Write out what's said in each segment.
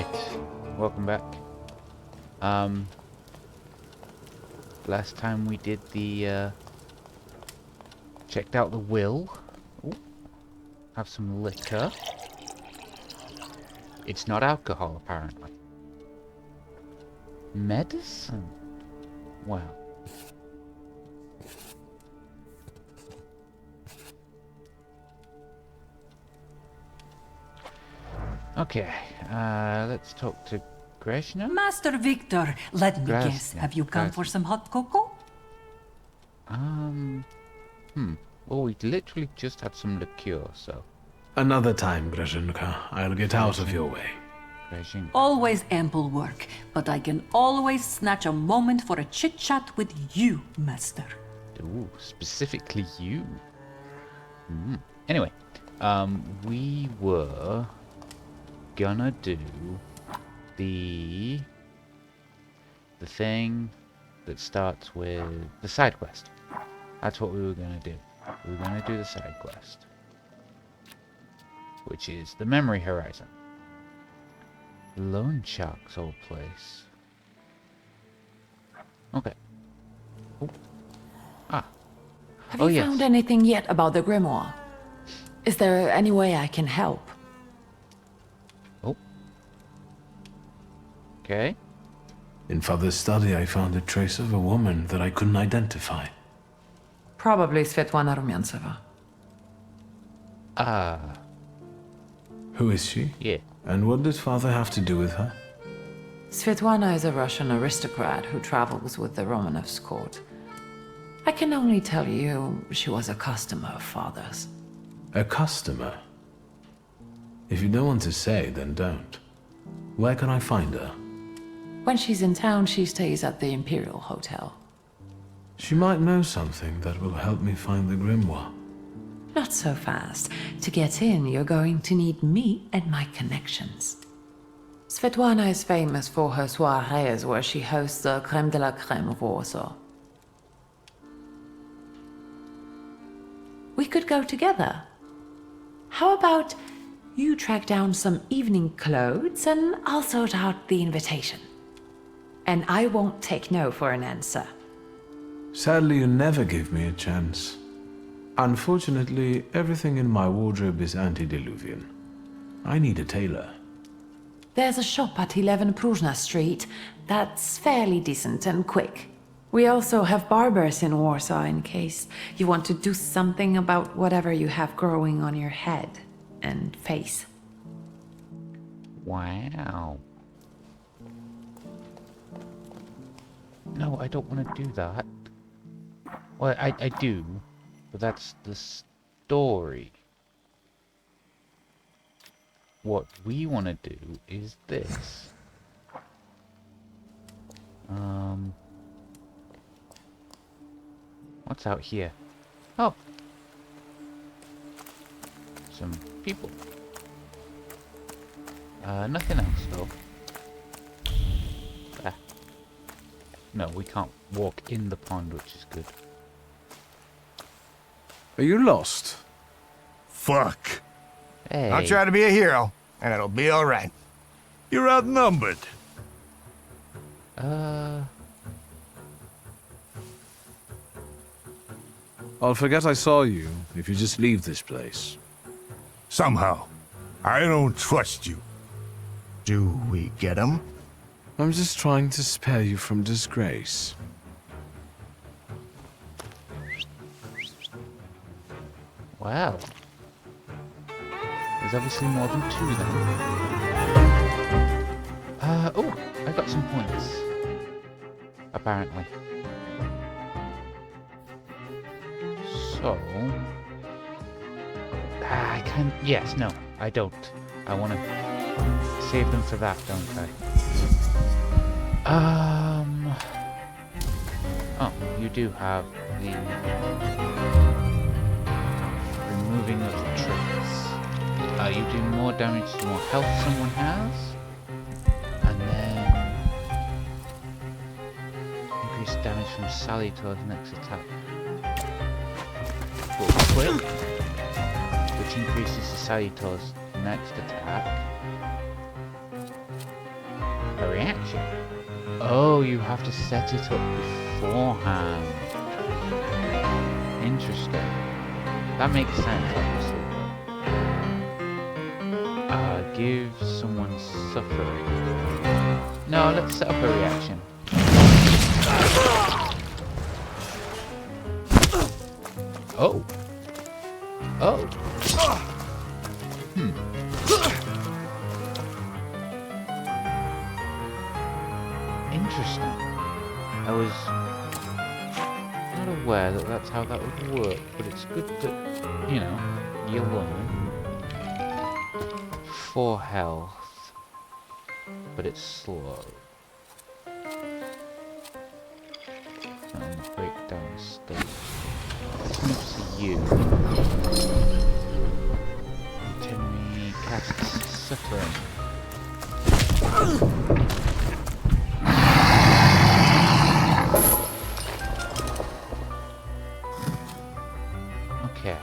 Right, welcome back. Last time we did the, checked out the will. Ooh, have some liquor. It's not alcohol, apparently. Medicine? Wow. Okay, let's talk to Greshna. Master Victor, let me guess. Have you come for some hot cocoa? Well, we literally just had some liqueur, so... Another time, Grezhenka. I'll get out of your way. Greshna. Always ample work, but I can always snatch a moment for a chit-chat with you, Master. Ooh, specifically you. Anyway, we were gonna do the thing that starts with the side quest. That's what we were gonna do. We were gonna do the side quest, which is the Memory Horizon. Loan Shark's old place. Okay. Oh. Ah. Have you found anything yet about the grimoire? Is there any way I can help? Oh. Okay. In Father's study, I found a trace of a woman that I couldn't identify. Probably Svetlana Rumyantseva. Who is she? Yeah. And what did Father have to do with her? Svetlana is a Russian aristocrat who travels with the Romanovs' court. I can only tell you she was a customer of Father's. A customer? If you don't want to say, then don't. Where can I find her? When she's in town, she stays at the Imperial Hotel. She might know something that will help me find the grimoire. Not so fast. To get in, you're going to need me and my connections. Svetlana is famous for her soirees where she hosts the creme de la creme of Warsaw. We could go together. How about you track down some evening clothes and I'll sort out the invitation. And I won't take no for an answer. Sadly, you never give me a chance. Unfortunately, everything in my wardrobe is antediluvian. I need a tailor. There's a shop at 11 Pruzhna Street that's fairly decent and quick. We also have barbers in Warsaw in case you want to do something about whatever you have growing on your head and face. Wow. No, I don't want to do that. Well, I do, but that's the story. What we want to do is this. What's out here? Oh. Some people. Nothing else though. Ah. No, we can't walk in the pond, which is good. Are you lost? Fuck. Hey. I'll try to be a hero, and it'll be alright. You're outnumbered. I'll forget I saw you if you just leave this place. Somehow. I don't trust you. Do we get him? I'm just trying to spare you from disgrace. Wow. There's obviously more than two then. Oh, I got some points. Apparently. So... I can... Yes, no, I don't. I want to save them for that, don't I? Oh, you do have the... removing of traits. You do more damage the more health someone has. And then... increase damage from Salutor's next attack. Quill, which increases the Salutor's next attack. Oh, you have to set it up beforehand. Interesting. That makes sense, obviously. Give someone suffering. No, let's set up a reaction. Oh. Oh. Interesting. I was not aware that that's how that would work, but it's good that, you know, you learn. 4 health, but it's slow. Break down state. Let's move to you. Can we cast suffering? Okay.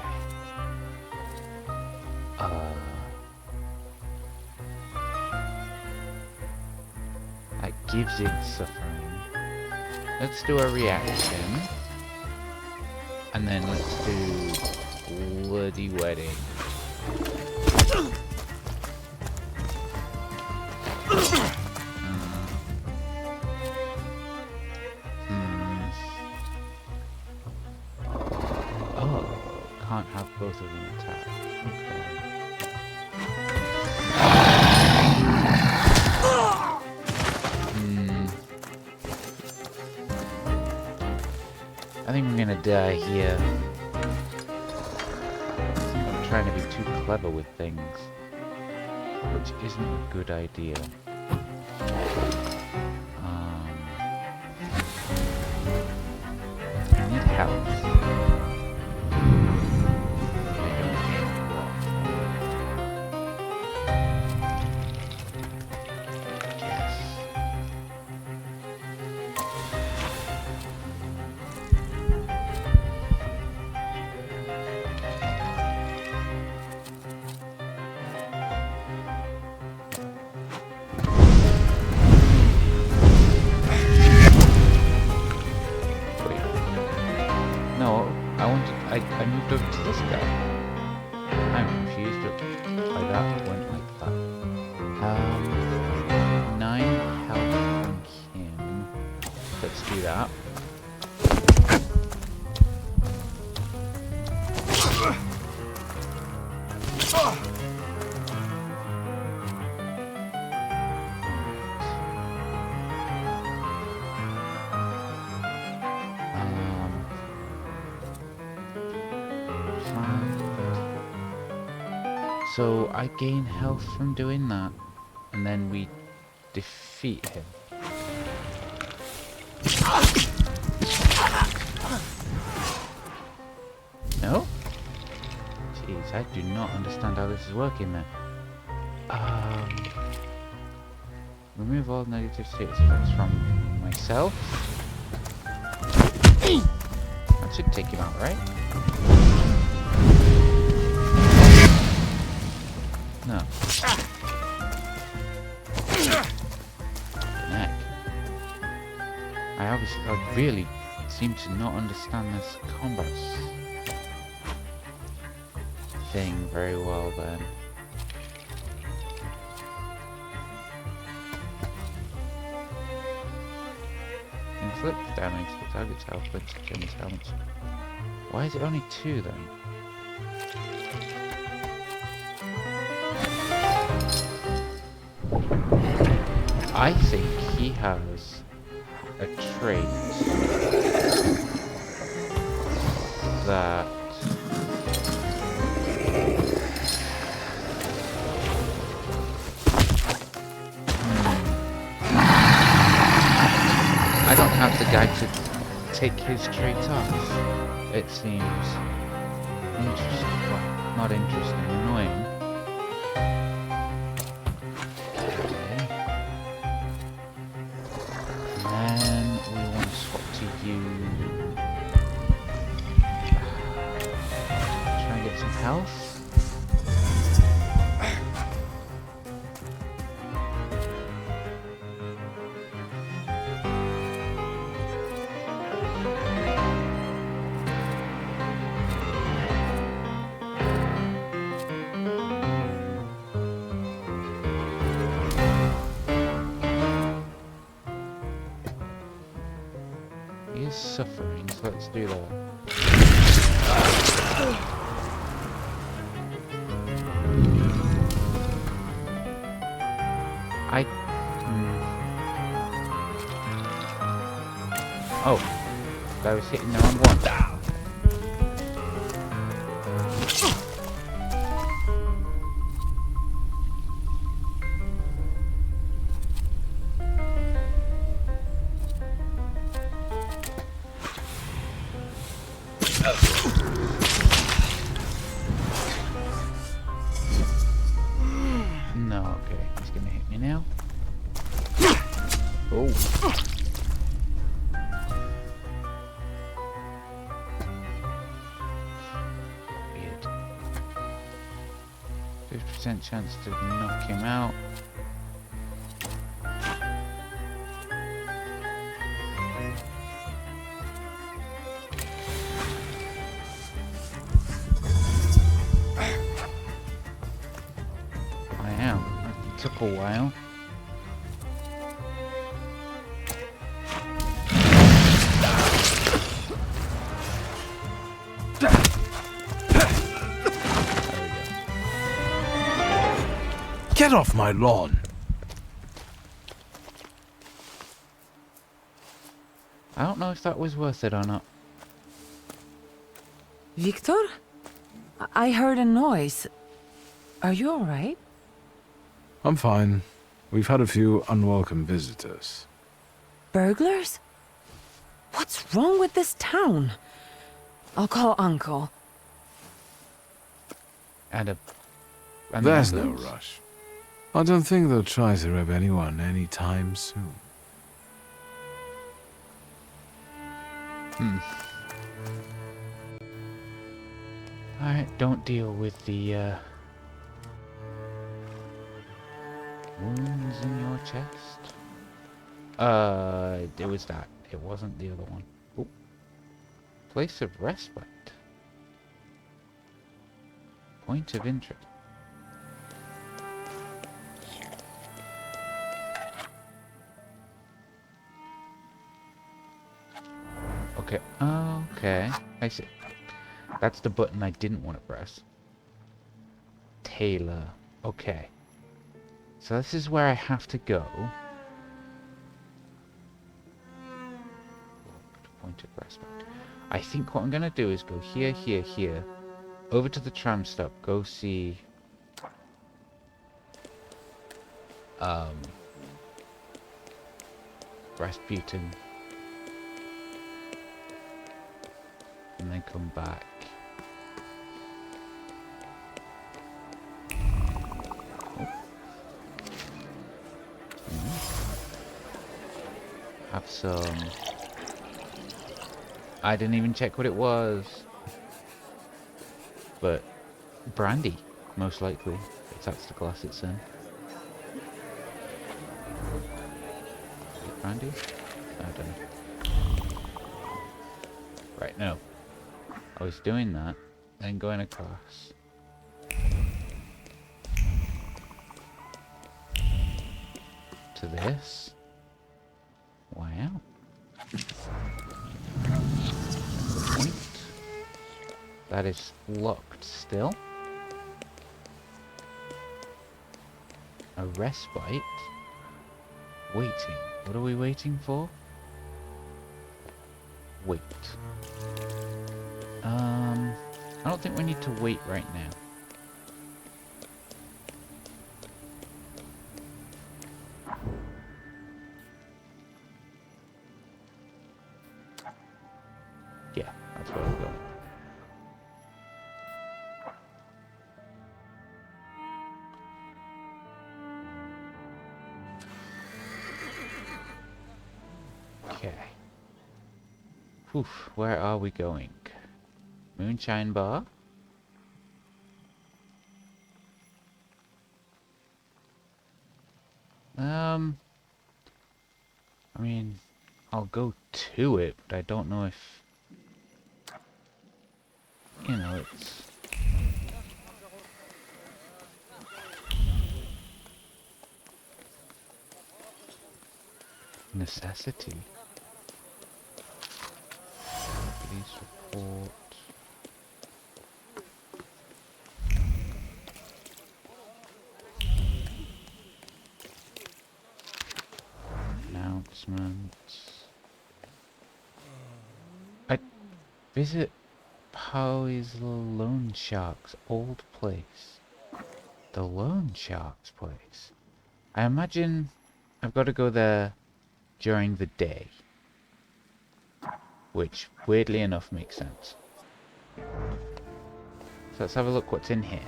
That gives it suffering. Let's do a reaction. And then let's do Bloody Wedding. Oh, can't have both of them attack. Okay. I think I'm gonna die here. I think I'm trying to be too clever with things, which isn't a good idea. I need help. I moved over to this guy. I'm confused by that went like that. 9 health from him. Let's do that. So I gain health from doing that, and then we defeat him. No? Jeez, I do not understand how this is working then. Remove all negative status effects from myself. That should take him out, right? No. Neck. I really seem to not understand this combat thing very well then. Inflict damage to target's health, but enemy's helmet. Why is it only 2 then? I think he has a trait that I don't have the guy to take his trait off. It seems interesting. Well, not interesting, annoying. Health. suffering, so let's do that. Oh, I was hitting the wrong one. No, okay, he's gonna hit me now. Oh. Weird. 50% chance to knock him out. I am. It took a while. Get off my lawn! I don't know if that was worth it or not. Victor? I heard a noise. Are you alright? I'm fine. We've had a few unwelcome visitors. Burglars? What's wrong with this town? I'll call Uncle. And There's no rush. I don't think they'll try to rob anyone anytime soon. Alright, don't deal with the wounds in your chest. It was that. It wasn't the other one. Ooh. Place of respite. Point of interest. Okay. Okay. I see. That's the button I didn't want to press. Taylor. Okay. So this is where I have to go. Point of respite. I think what I'm going to do is go here, here, here. Over to the tram stop. Go see... Rasputin. And then come back. Oh. Have some... I didn't even check what it was. But brandy, most likely, if that's the glass it's in. Brandy? I don't know. Right, no. I was doing that, then going across. To this. Wow. Point. That is locked still. A respite. Waiting. What are we waiting for? Wait. I don't think we need to wait right now. Yeah, that's where we're going. Okay. Oof, where are we going? Moonshine bar? I mean, I'll go to it, but I don't know if... You know, it's... necessity. Police report. Announcements. I visit Powie's Loan Shark's old place. The Loan Shark's place. I imagine I've got to go there during the day. Which, weirdly enough, makes sense. So let's have a look what's in here.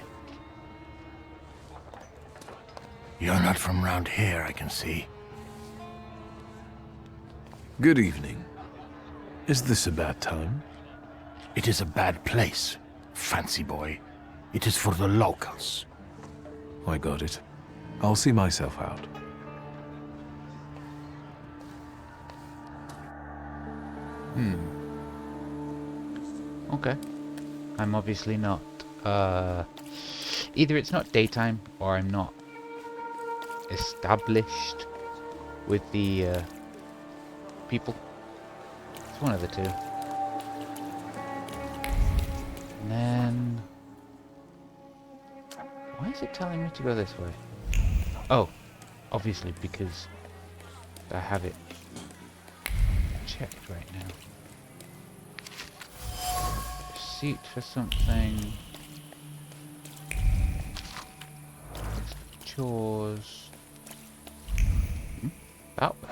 You're not from round here, I can see. Good evening. Is this a bad time? It is a bad place, fancy boy. It is for the locals. I got it. I'll see myself out. Okay. I'm obviously not, either it's not daytime, or I'm not established with the, people. It's one of the two. And then... why is it telling me to go this way? Oh, obviously because I have it checked right now. Receipt for something. Chores. That way.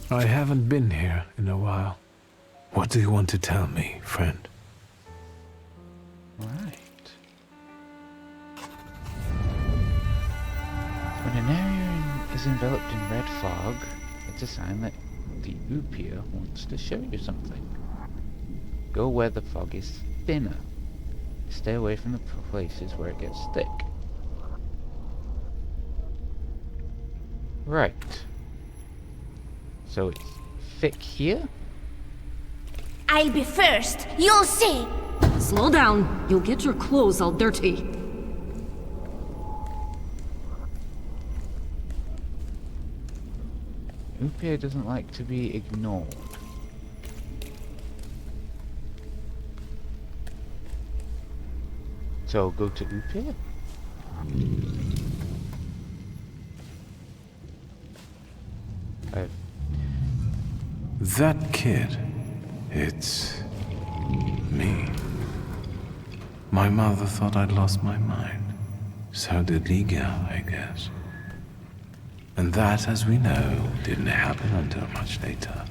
I haven't been here in a while. What do you want to tell me, friend? Right. When an area is enveloped in red fog, it's a sign that the Upia wants to show you something. Go where the fog is thinner. Stay away from the places where it gets thick. Right. So it's thick here? I'll be first, you'll see! Slow down, you'll get your clothes all dirty. Upia doesn't like to be ignored. So go to Upia? That kid, it's me. My mother thought I'd lost my mind. So did Liga, I guess. And that, as we know, didn't happen until much later.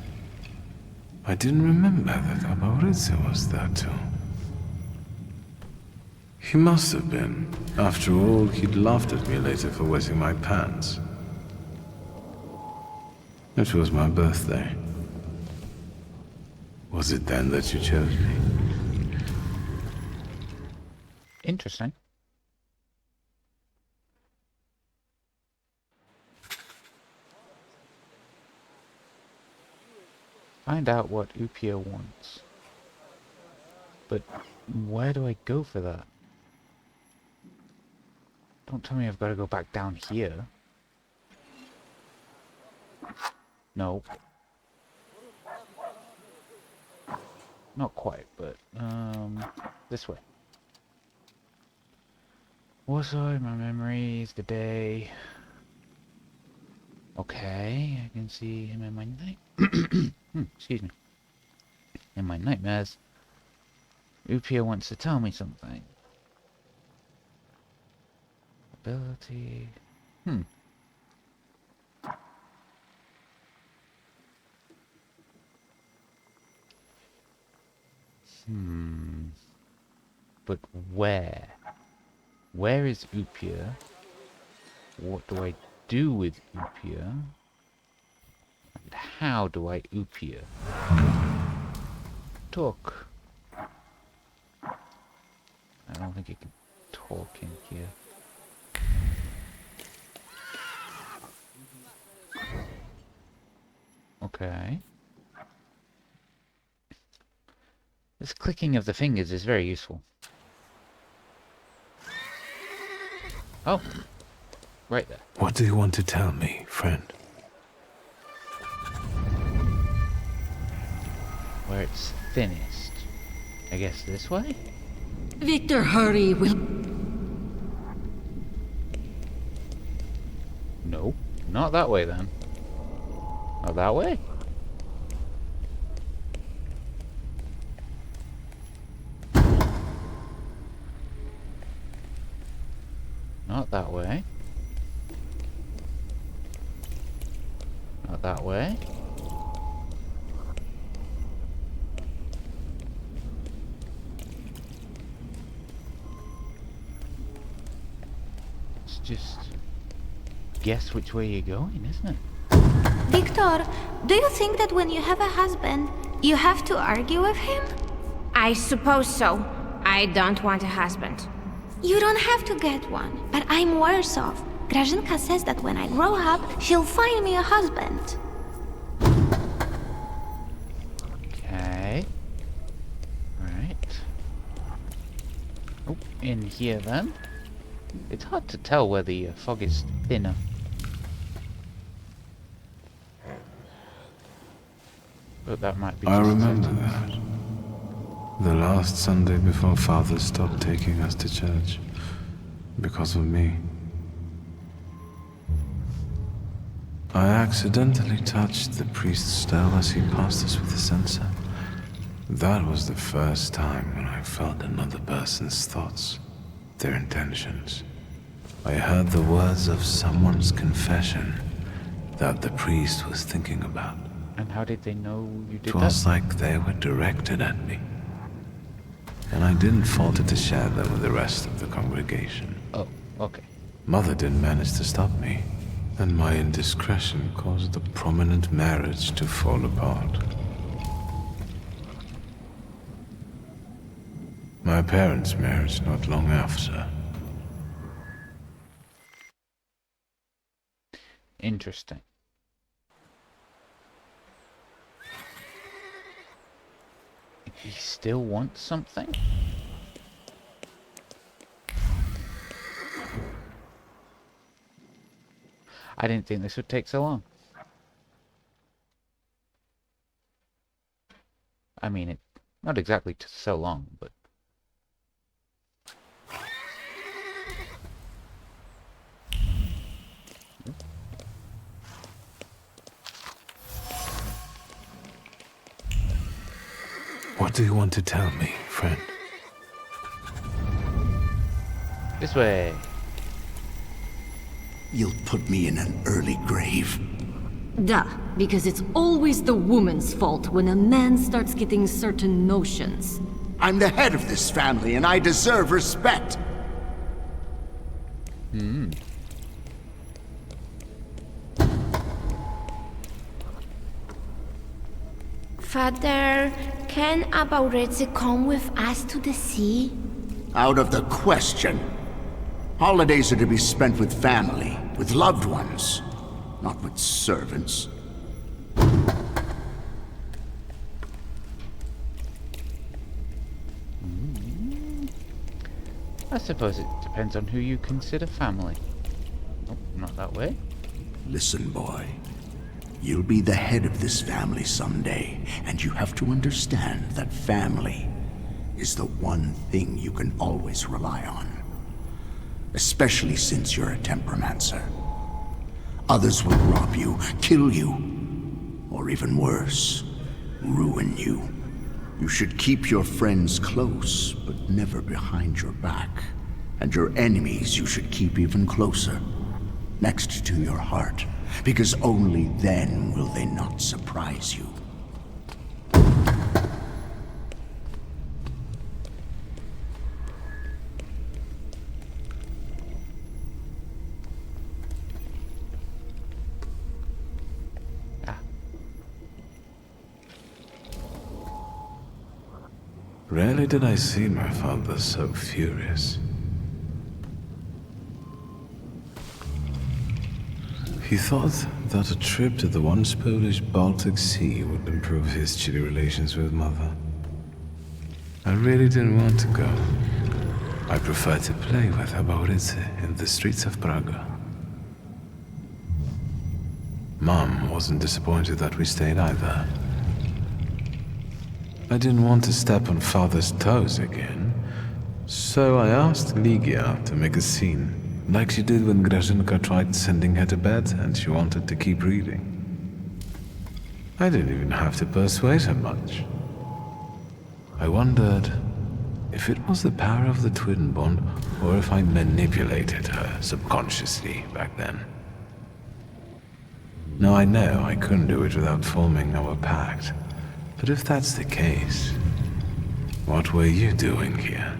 I didn't remember that Abauriza was there too. He must have been. After all, he'd laughed at me later for wetting my pants. It was my birthday. Was it then that you chose me? Interesting. Find out what Upia wants. But where do I go for that? Don't tell me I've got to go back down here. No. Not quite, but, this way. What's my memories, the day. Okay, I can see him in my night. Excuse me. In my nightmares, Upia wants to tell me something. Ability. But where? Where is Upia? What do I do with Upia? And how do I Upia? Talk. I don't think you can talk in here. Okay. This clicking of the fingers is very useful. Oh, right there. What do you want to tell me, friend? Where it's thinnest. I guess this way? Victor, hurry. We'll... No, not that way then. Not that way? Not that way. Not that way. It's just guess which way you're going, isn't it? Victor, do you think that when you have a husband, you have to argue with him? I suppose so. I don't want a husband. You don't have to get one, but I'm worse off. Grażynka says that when I grow up, she'll find me a husband. Okay. Right. Oh, in here then. It's hard to tell where the fog is thinner. But that might be I just remember something. that. The last Sunday before Father stopped taking us to church. Because of me. I accidentally touched the priest's stove as he passed us with the censer. That was the first time when I felt another person's thoughts, their intentions. I heard the words of someone's confession that the priest was thinking about. And how did they know you did It was that? like they were directed at me. And I didn't falter to share them with the rest of the congregation. Oh, okay. Mother didn't manage to stop me, and my indiscretion caused the prominent marriage to fall apart. My parents' marriage not long after. Interesting. He still wants something? I didn't think this would take so long. I mean, it not exactly so long, but... What do you want to tell me, friend? This way. You'll put me in an early grave. Duh, because it's always the woman's fault when a man starts getting certain notions. I'm the head of this family, and I deserve respect. Father, can Abauretze come with us to the sea? Out of the question. Holidays are to be spent with family, with loved ones, not with servants. I suppose it depends on who you consider family. Oh, not that way. Listen, boy. You'll be the head of this family someday, and you have to understand that family is the one thing you can always rely on. Especially since you're a temperomancer. Others will rob you, kill you, or even worse, ruin you. You should keep your friends close, but never behind your back. And your enemies you should keep even closer, next to your heart, because only then will they not surprise you. Rarely did I see my father so furious. He thought that a trip to the once Polish Baltic Sea would improve his chilly relations with Mother. I really didn't want to go, I prefer to play with Aborice in the streets of Praga. Mom wasn't disappointed that we stayed either. I didn't want to step on Father's toes again, so I asked Ligia to make a scene, like she did when Grażynka tried sending her to bed and she wanted to keep reading. I didn't even have to persuade her much. I wondered if it was the power of the twin bond or if I manipulated her subconsciously back then. Now I know I couldn't do it without forming our pact, but if that's the case, what were you doing here?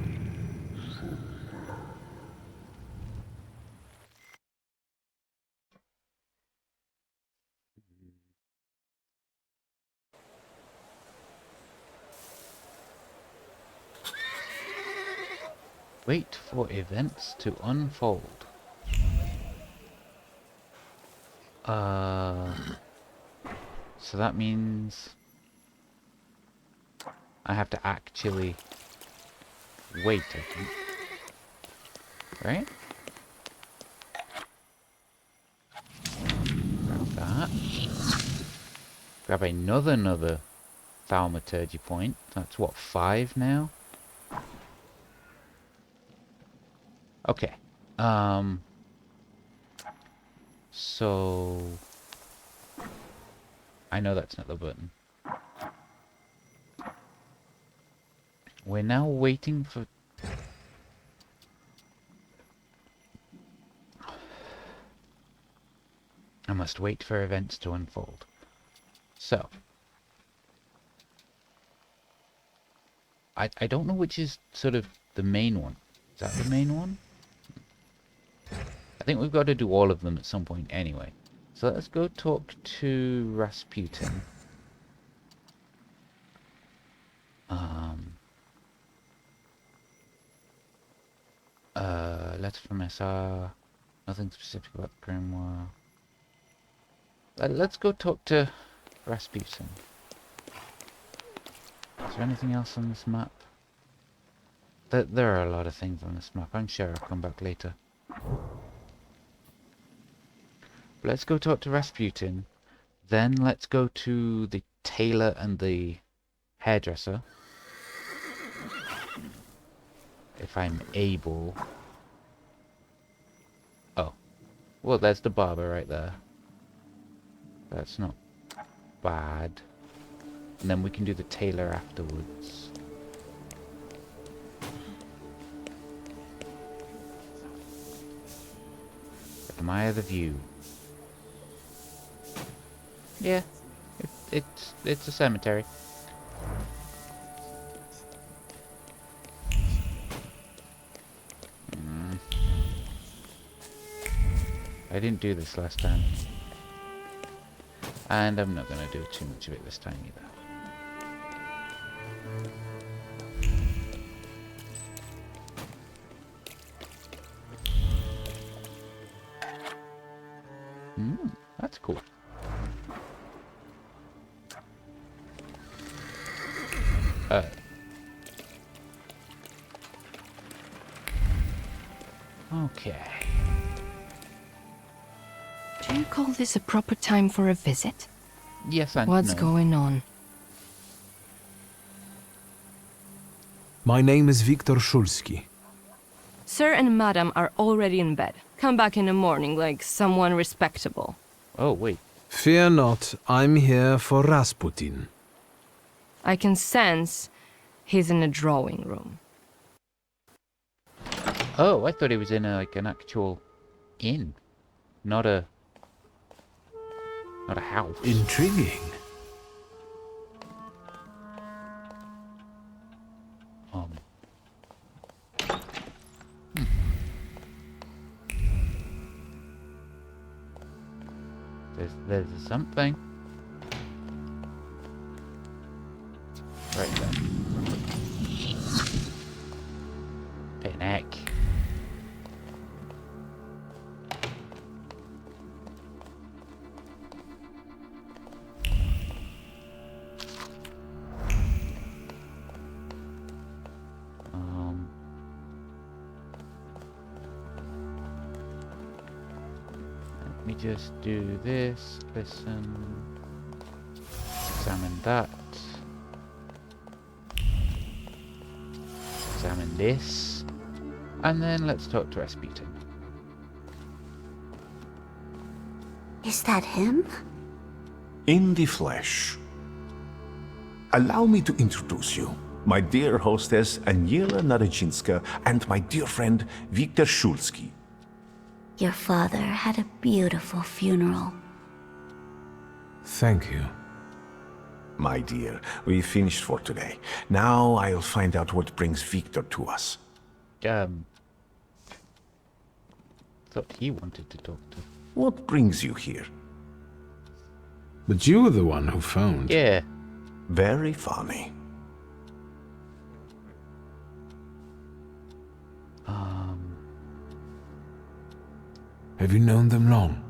Wait for events to unfold. So that means I have to actually wait, I think. Right? Grab that. Grab another Thaumaturge point. That's what, 5 now? Okay. So I know that's not the button. We're now waiting for... I must wait for events to unfold. So I don't know which is sort of the main one. Is that the main one? I think we've got to do all of them at some point anyway. So let's go talk to Rasputin. Letter from SR. Nothing specific about the grimoire. Let's go talk to Rasputin. Is there anything else on this map? There are a lot of things on this map. I'm sure I'll come back later. But let's go talk to Rasputin. Then let's go to the tailor and the hairdresser. If I'm able. Oh. Well, there's the barber right there. That's not bad. And then we can do the tailor afterwards. Admire the view. Yeah, it's a cemetery. I didn't do this last time. And I'm not going to do too much of it this time either. That's cool. Okay. Do you call this a proper time for a visit? Yes, I know. What's going on? My name is Viktor Szulski. Sir and Madam are already in bed. Come back in the morning like someone respectable. Oh, wait. Fear not, I'm here for Rasputin. I can sense he's in a drawing room. Oh, I thought he was in like an actual inn, not a house. Intriguing. There's something right there. Picnic. just do this. Listen. Examine that. Examine this. And then let's talk to Rasputin. Is that him? In the flesh. Allow me to introduce you. My dear hostess Aniela Naradzinska and my dear friend Viktor Shulsky. Your father had a beautiful funeral. Thank you. My dear, we finished for today. Now I'll find out what brings Viktor to us. Thought he wanted to talk to. What brings you here? But you were the one who phoned. Yeah. Very funny. Have you known them long?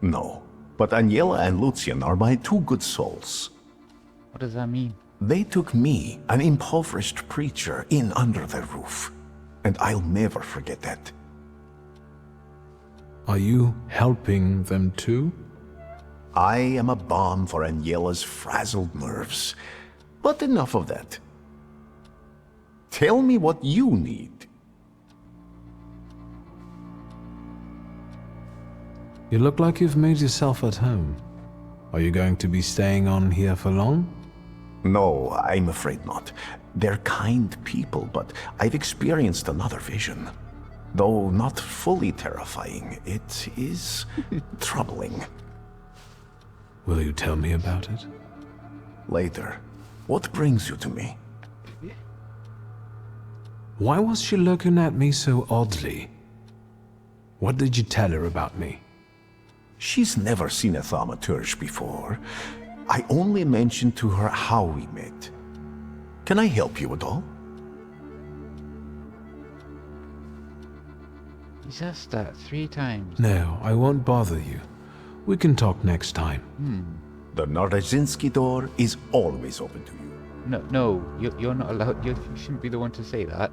No, but Aniela and Lucian are my two good souls. What does that mean? They took me, an impoverished preacher, in under their roof. And I'll never forget that. Are you helping them too? I am a balm for Aniela's frazzled nerves. But enough of that. Tell me what you need. You look like you've made yourself at home. Are you going to be staying on here for long? No, I'm afraid not. They're kind people, but I've experienced another vision. Though not fully terrifying, it is troubling. Will you tell me about it? Later. What brings you to me? Why was she looking at me so oddly? What did you tell her about me? She's never seen a Thaumaturge before. I only mentioned to her how we met. Can I help you at all? He's asked that 3 times. No, I won't bother you. We can talk next time. The Naradzinski door is always open to you. No, you're not allowed. You shouldn't be the one to say that.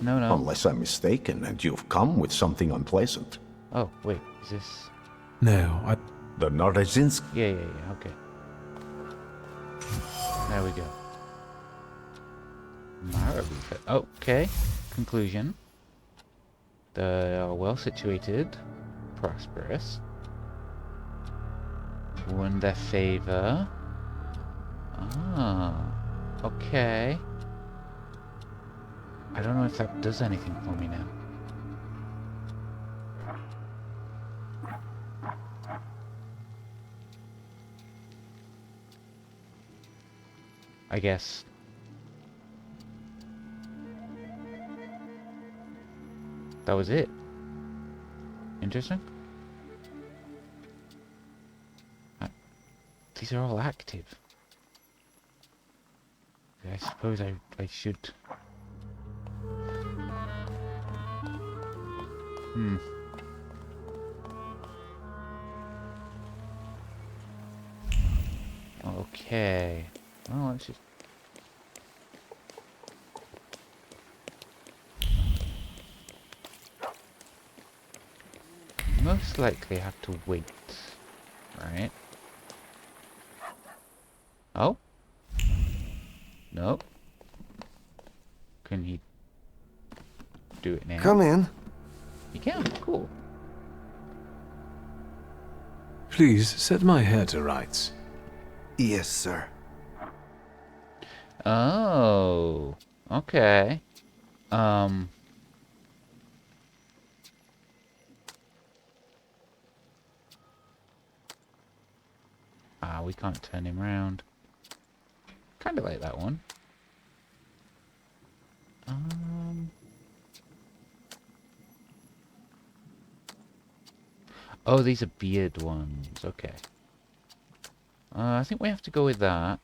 No. Unless I'm mistaken and you've come with something unpleasant. Oh, wait, is this... No, The Naradzinski... Yeah, okay. There we go. Okay, conclusion. They are well situated, prosperous, won their favor. Okay. I don't know if that does anything for me now. I guess. That was it. Interesting. These are all active. I suppose I should... Okay. Well, let's just... Most likely have to wait, right? Oh? Nope. Can he do it now? Come in. He can, cool. Please set my hair to rights. Yes, sir. Oh, okay. We can't turn him round. Kind of like that one. Oh, these are beard ones. Okay. I think we have to go with that.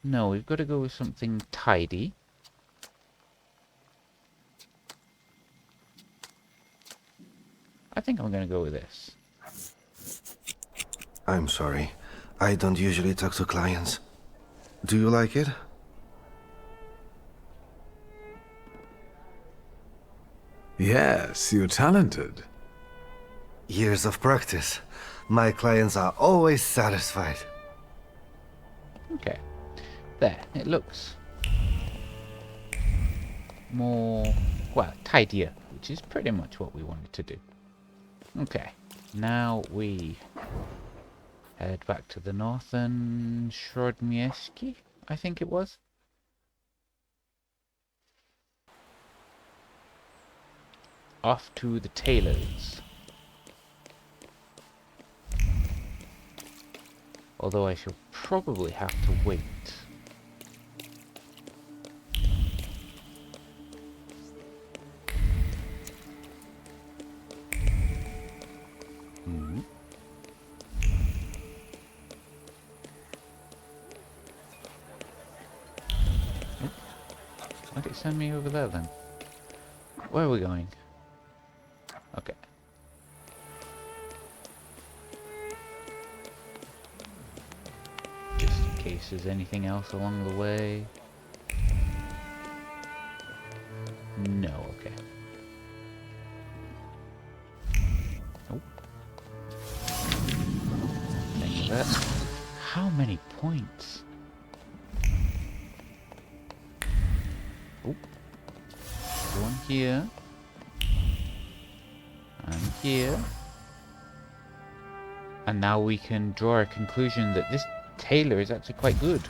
No, we've got to go with something tidy. I think I'm going to go with this. I'm sorry. I don't usually talk to clients. Do you like it? Yes, you're talented. Years of practice. My clients are always satisfied. Okay. There. It looks more, well, tidier, which is pretty much what we wanted to do. Okay. Now we head back to the northern Shrodmieski, I think it was. Off to the tailor's. Although I shall probably have to wait. Why did it send me over there then? Where are we going? Okay. Just in case there's anything else along the way. No, okay. Nope. Think of that. How many points? Oh. One here. And here. And now we can draw a conclusion that this tailor is actually quite good.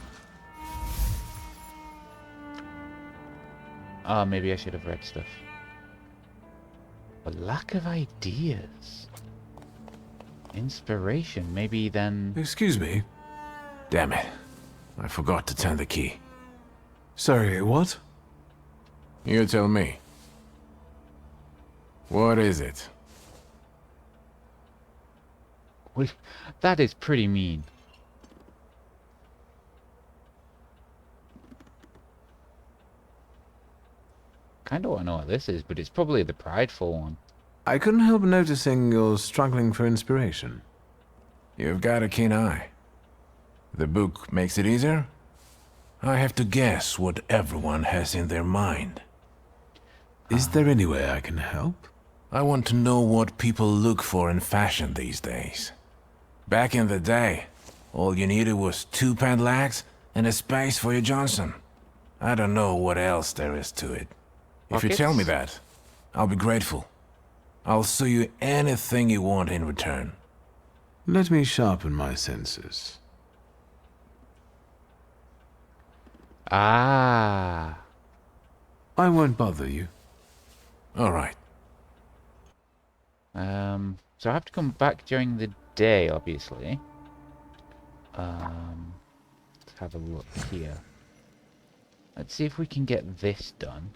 Oh, maybe I should have read stuff. A lack of ideas. Inspiration, maybe then... Excuse me. Damn it. I forgot to turn the key. Sorry, what? You tell me. What is it? That is pretty mean. Kinda wanna know what this is, but it's probably the prideful one. I couldn't help noticing you're struggling for inspiration. You've got a keen eye. The book makes it easier? I have to guess what everyone has in their mind. Is there any way I can help? I want to know what people look for in fashion these days. Back in the day, all you needed was 2 pant-legs and a space for your Johnson. I don't know what else there is to it. If you tell me that, I'll be grateful. I'll sew you anything you want in return. Let me sharpen my senses. Ah. I won't bother you. All right. So I have to come back during the day, obviously. Let's have a look here. Let's see if we can get this done.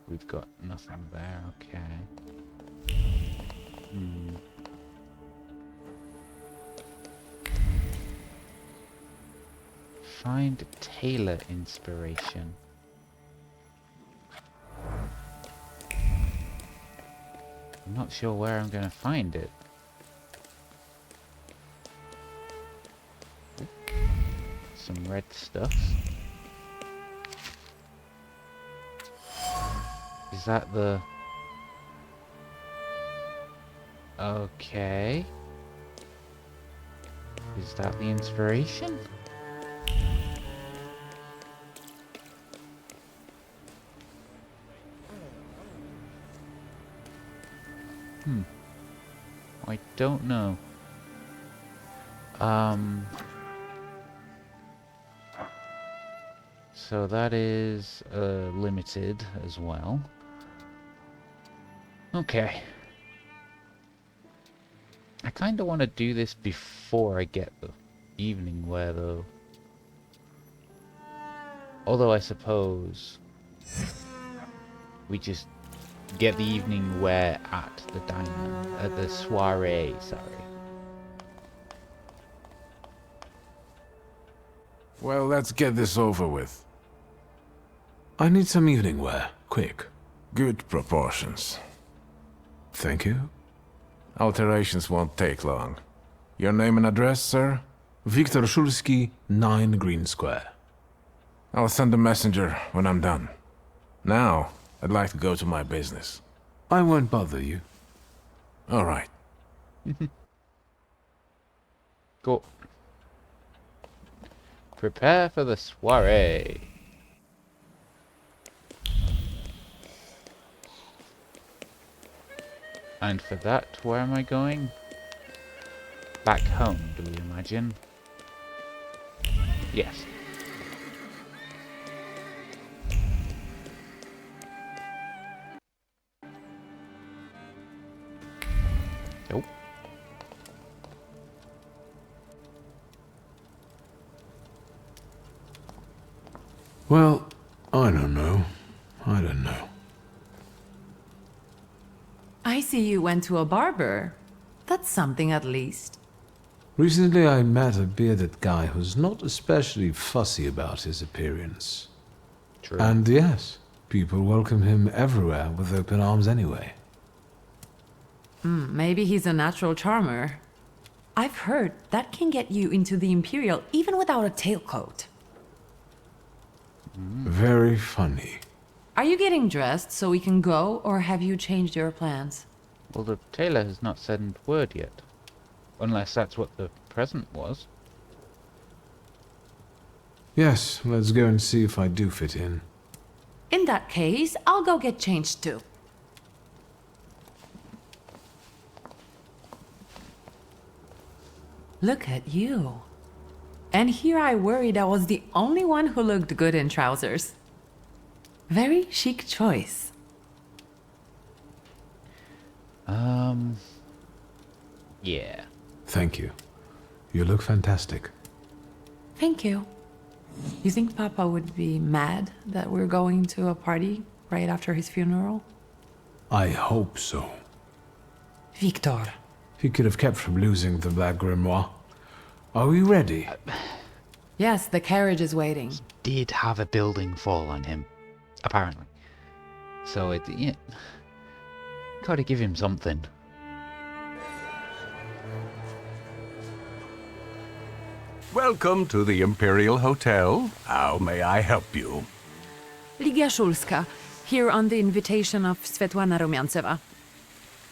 We've got nothing there, okay. Find tailor inspiration. I'm not sure where I'm going to find it. Some red stuff. Is that the... Okay. Is that the inspiration? I don't know. So that is limited as well. Okay. I kind of want to do this before I get the evening wear, though. Although I suppose we just get the evening wear at the diner, at the soiree, sorry. Well, let's get this over with. I need some evening wear, quick. Good proportions. Thank you. Alterations won't take long. Your name and address, sir? Viktor Szulski, 9 Green Square. I'll send a messenger when I'm done. Now, I'd like to go to my business. I won't bother you. All right. Go. Prepare for the soiree. And for that, where am I going? Back home, do you imagine? Yes. Nope. Well, I don't know. I don't know. I see you went to a barber. That's something at least. Recently I met a bearded guy who's not especially fussy about his appearance. True. And yes, people welcome him everywhere with open arms anyway. Maybe he's a natural charmer. I've heard that can get you into the Imperial even without a tailcoat. Very funny. Are you getting dressed so we can go, or have you changed your plans? Well, the tailor has not said a word yet. Unless that's what the present was. Yes, let's go and see if I do fit in. In that case, I'll go get changed too. Look at you. And here I worried I was the only one who looked good in trousers. Very chic choice. Yeah. Thank you. You look fantastic. Thank you. You think Papa would be mad that we're going to a party right after his funeral? I hope so. Victor. He could have kept from losing the Black Grimoire. Are we ready? Yes, the carriage is waiting. Did have a building fall on him, apparently. So yeah, gotta give him something. Welcome to the Imperial Hotel. How may I help you? Ligia Szulska, here on the invitation of Svetlana Rumiantseva.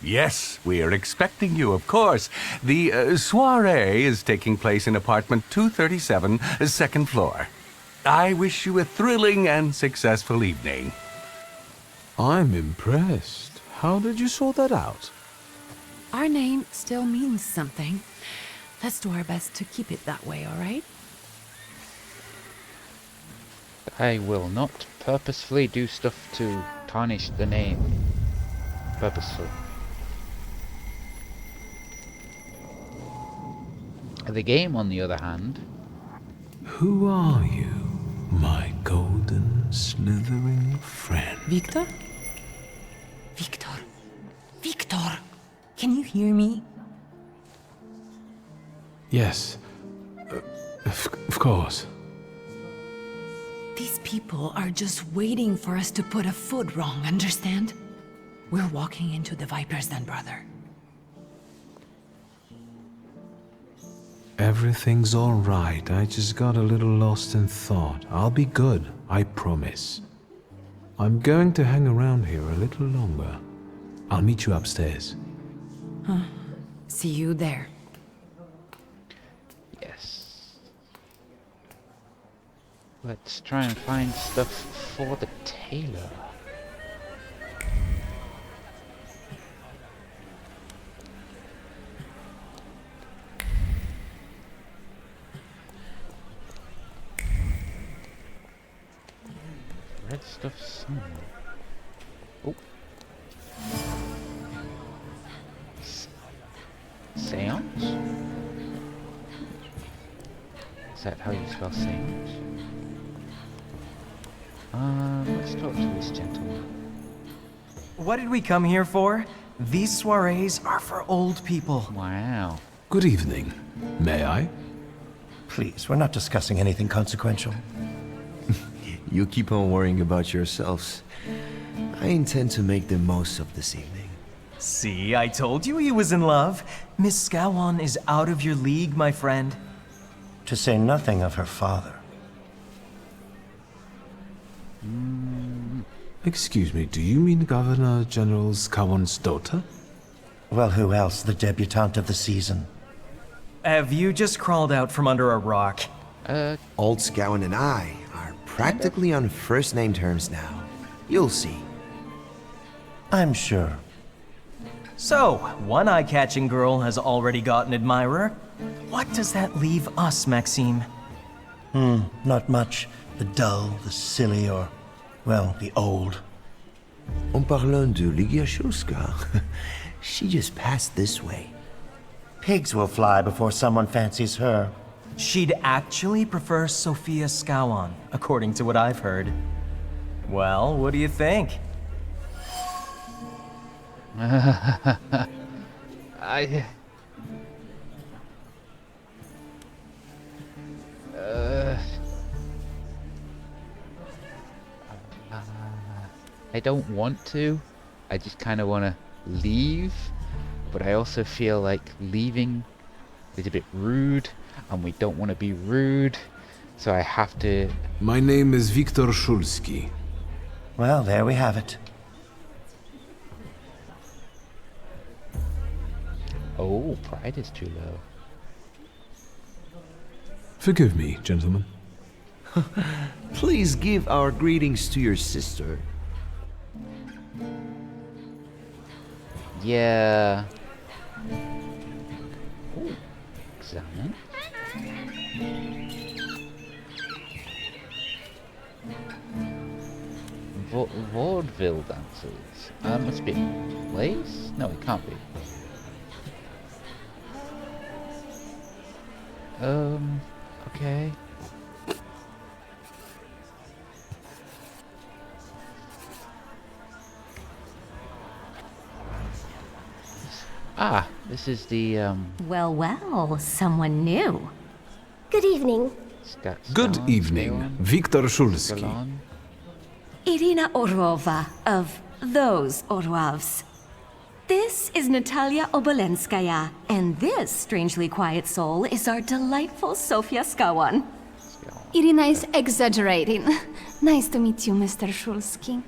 Yes, we are expecting you, of course. The soiree is taking place in apartment 237, second floor. I wish you a thrilling and successful evening. I'm impressed. How did you sort that out? Our name still means something. Let's do our best to keep it that way, all right? I will not purposefully do stuff to tarnish the name. Purposefully. The game, on the other hand... Who are you, my golden slithering friend? Victor? Victor? Victor! Can you hear me? Yes. Of course. These people are just waiting for us to put a foot wrong, understand? We're walking into the Viper's Den, brother. Everything's all right. I just got a little lost in thought. I'll be good, I promise. I'm going to hang around here a little longer. I'll meet you upstairs. Huh. See you there. Yes. Let's try and find stuff for the tailor. Red stuff somewhere. Oh. Seance? Is that how you spell seance? Let's talk to this gentleman. What did we come here for? These soirees are for old people. Wow. Good evening. May I? Please, we're not discussing anything consequential. You keep on worrying about yourselves. I intend to make the most of this evening. See, I told you he was in love. Miss Scowan is out of your league, my friend. To say nothing of her father. Excuse me, do you mean Governor General Scowan's daughter? Well, who else? The debutante of the season. Have you just crawled out from under a rock? Old Scowan and I are practically on first-name terms now. You'll see. I'm sure. So, one eye-catching girl has already got an admirer. What does that leave us, Maxime? Not much. The dull, the silly, or, well, the old. En parlant de Ligia Shulska, she just passed this way. Pigs will fly before someone fancies her. She'd actually prefer Sophia Scowan, according to what I've heard. Well, what do you think? I don't want to. I just kind of want to leave, but I also feel like leaving is a bit rude, and we don't want to be rude, so I have to... My name is Viktor Shulski. Well, there we have it. Oh, pride is too low. Forgive me, gentlemen. Please give our greetings to your sister. Yeah. Ooh, examine. Vaudeville dances. Must be a place? No, it can't be. Okay. Ah, this is the, Well, well, someone new. Good evening. Good evening, Viktor Shulski. Irina Orlova of those Orlovs. This is Natalia Obolenskaya, and this strangely quiet soul is our delightful Sofia Skawan. Irina is exaggerating. Nice to meet you, Mr. Shulski.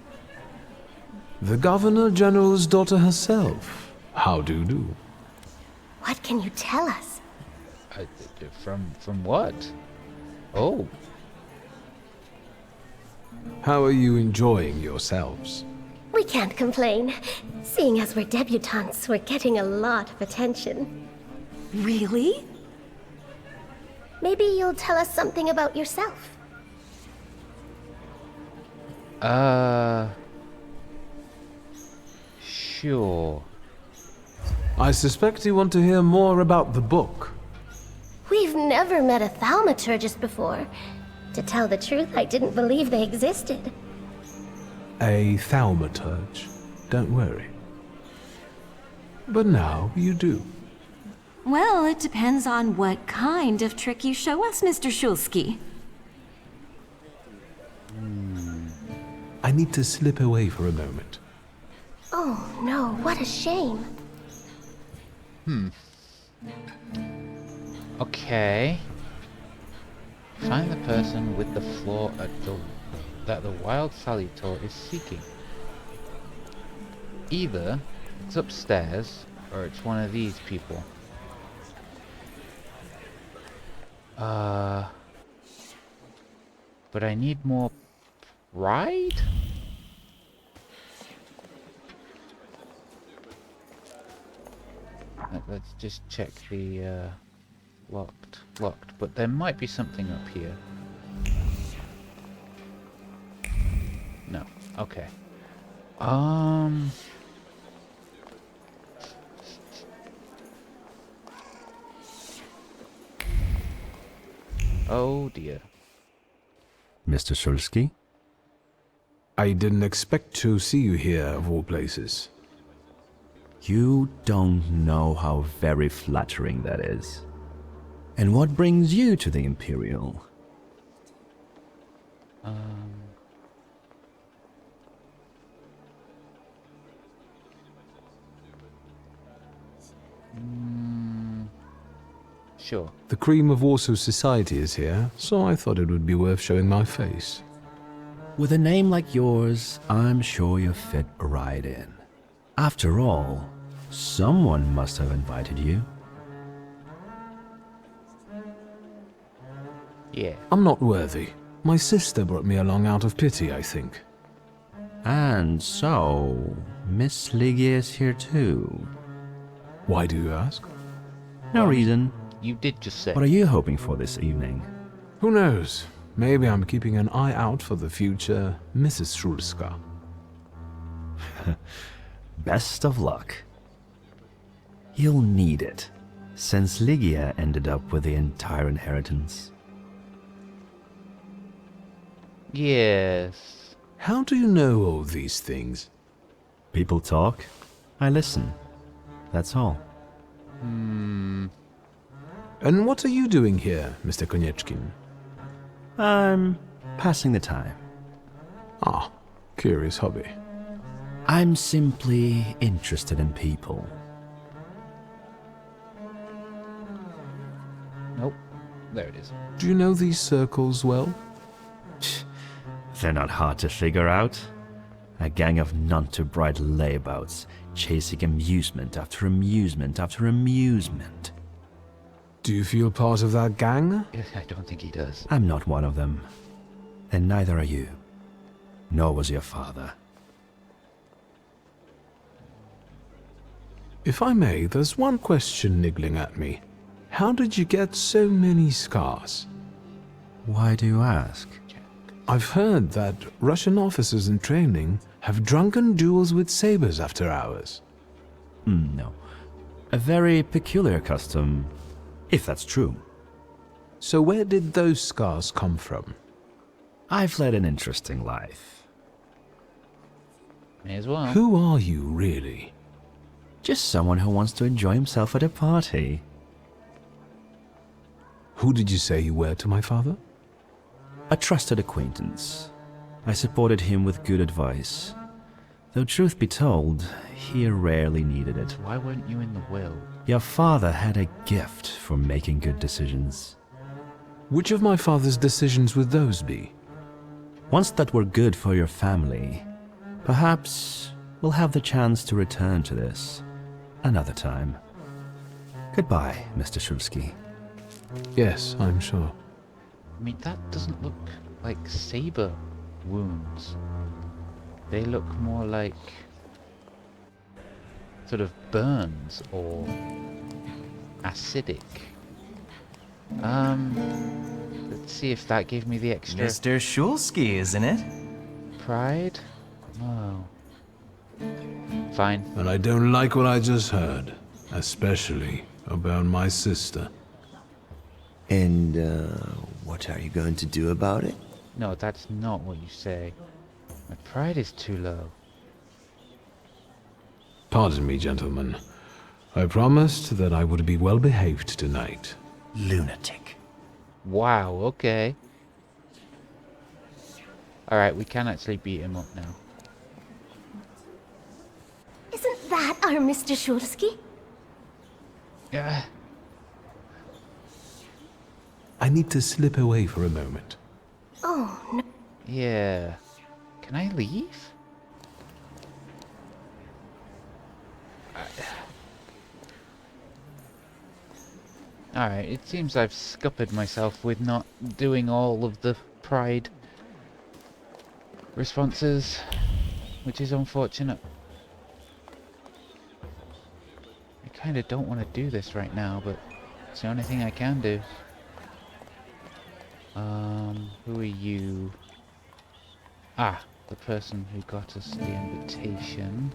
The Governor General's daughter herself. How do you do? What can you tell us? From what? Oh. How are you enjoying yourselves? We can't complain. Seeing as we're debutantes, we're getting a lot of attention. Really? Maybe you'll tell us something about yourself. Sure. I suspect you want to hear more about the book. We've never met a thaumaturgist before. To tell the truth, I didn't believe they existed. A thaumaturge. Don't worry. But now you do. Well, it depends on what kind of trick you show us, Mr. Shulski. I need to slip away for a moment. Oh no, what a shame. Okay. Find the person with the flaw that the wild salutor is seeking. Either it's upstairs or it's one of these people. But I need more pride? Let's just check the locked, but there might be something up here. No. Okay. Oh dear. Mr. Shulski? I didn't expect to see you here, of all places. You don't know how very flattering that is. And what brings you to the Imperial? Sure. The cream of Warsaw society is here, so I thought it would be worth showing my face. With a name like yours, I'm sure you fit right in. After all, someone must have invited you. Yeah. I'm not worthy. My sister brought me along out of pity, I think. And so, Miss Lygia is here too. Why do you ask? No reason. You did just say. What are you hoping for this evening? Who knows? Maybe I'm keeping an eye out for the future Mrs. Shulska. Best of luck. You'll need it, since Lygia ended up with the entire inheritance. Yes. How do you know all these things? People talk, I listen. That's all. And what are you doing here, Mr. Konieczkin? I'm passing the time. Ah, curious hobby. I'm simply interested in people. Nope. There it is. Do you know these circles well? They're not hard to figure out. A gang of none-too-bright layabouts, chasing amusement after amusement after amusement. Do you feel part of that gang? I don't think he does. I'm not one of them. And neither are you. Nor was your father. If I may, there's one question niggling at me. How did you get so many scars? Why do you ask? I've heard that Russian officers in training have drunken duels with sabers after hours. No. A very peculiar custom, if that's true. So where did those scars come from? I've led an interesting life. May as well. Who are you, really? Just someone who wants to enjoy himself at a party. Who did you say you were to my father? A trusted acquaintance. I supported him with good advice. Though truth be told, he rarely needed it. Why weren't you in the will? Your father had a gift for making good decisions. Which of my father's decisions would those be? Ones that were good for your family. Perhaps we'll have the chance to return to this another time. Goodbye, Mr. Shulski. Yes, I'm sure. I mean, that doesn't look like saber wounds. They look more like sort of burns or acidic. Let's see if that gave me the extra... Mr. Shulski, isn't it? Pride? Oh. Fine. And I don't like what I just heard. Especially about my sister. And, what are you going to do about it? No, that's not what you say. My pride is too low. Pardon me, gentlemen. I promised that I would be well behaved tonight. Lunatic. Wow, okay. Alright, we can actually beat him up now. Isn't that our Mr. Shulski? Yeah. I need to slip away for a moment. Oh, no. Yeah. Can I leave? Alright, it seems I've scuppered myself with not doing all of the pride responses, which is unfortunate. I kinda don't want to do this right now, but it's the only thing I can do. Who are you? Ah, the person who got us the invitation.